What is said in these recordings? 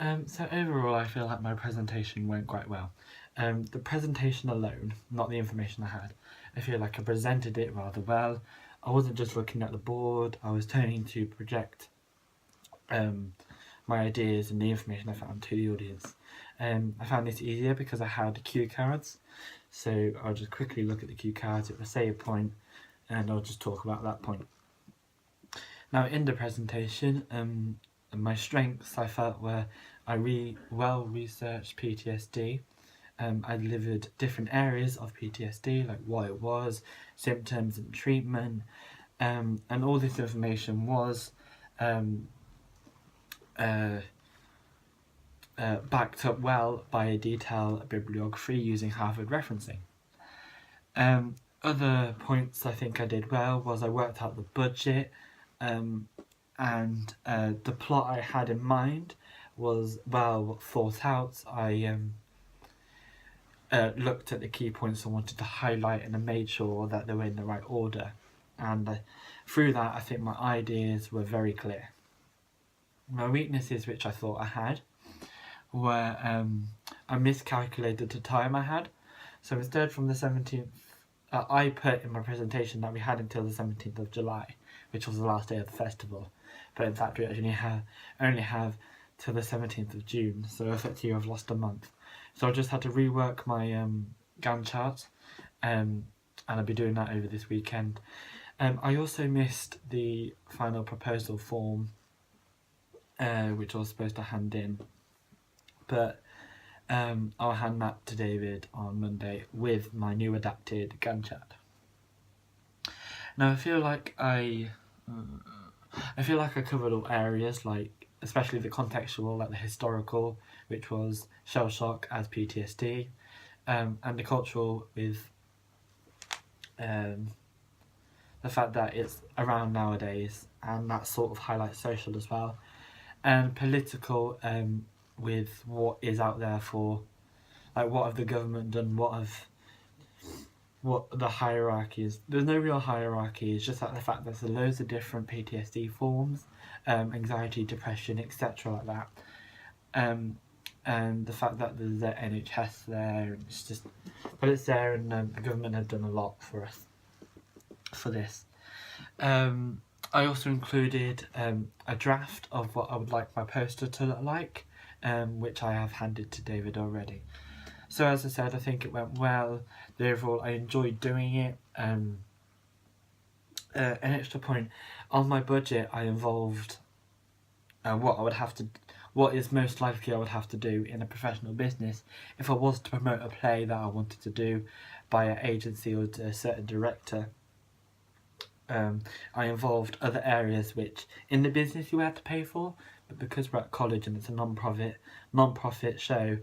So overall I feel like my presentation went quite well. The presentation alone, not the information I had, I feel like I presented it rather well. I wasn't just looking at the board, I was turning to project my ideas and the information I found to the audience. I found this easier because I had cue cards, so I'll just quickly look at the cue cards, it will say a point, and I'll just talk about that point. Now in the presentation, my strengths I felt were I well researched PTSD. I delivered different areas of PTSD, like what it was, symptoms and treatment, and all this information was backed up well by a detailed bibliography using Harvard referencing. Other points I think I did well was I worked out the budget, and the plot I had in mind was well thought out. I looked at the key points I wanted to highlight and I made sure that they were in the right order, and through that I think my ideas were very clear. My weaknesses, which I thought I had, were I miscalculated the time I had. So instead from the 17th, I put in my presentation that we had until the 17th of July, which was the last day of the festival, but in fact we only have till the 17th of June, so effectively I've lost a month. So I just had to rework my Gantt chart, and I'll be doing that over this weekend. I also missed the final proposal form, which I was supposed to hand in, but I'll hand that to David on Monday with my new adapted Gantt chart. Now I feel like I covered all areas, like especially the contextual, like the historical, which was shell shock as PTSD, and the cultural with the fact that it's around nowadays, and that sort of highlights social as well, and political with what is out there for, like what have the government done, what the hierarchy is. There's no real hierarchy, it's just like the fact that there's loads of different PTSD forms, anxiety, depression, etc. like that, and the fact that there's the NHS there, and it's just, but it's there, and the government have done a lot for us for this. I also included a draft of what I would like my poster to look like, which I have handed to David already. So as I said, I think it went well. Overall, I enjoyed doing it. An extra point, on my budget I involved what is most likely I would have to do in a professional business if I was to promote a play that I wanted to do by an agency or a certain director. I involved other areas which in the business you had to pay for, but because we're at college and it's a non-profit show,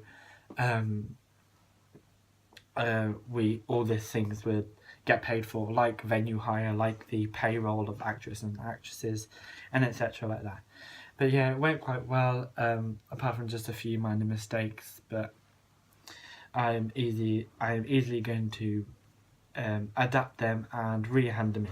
all these things would get paid for, like venue hire, like the payroll of actors and actresses, and etc. like that. But yeah, it went quite well, apart from just a few minor mistakes, but I am easily going to adapt them and re-hand them in.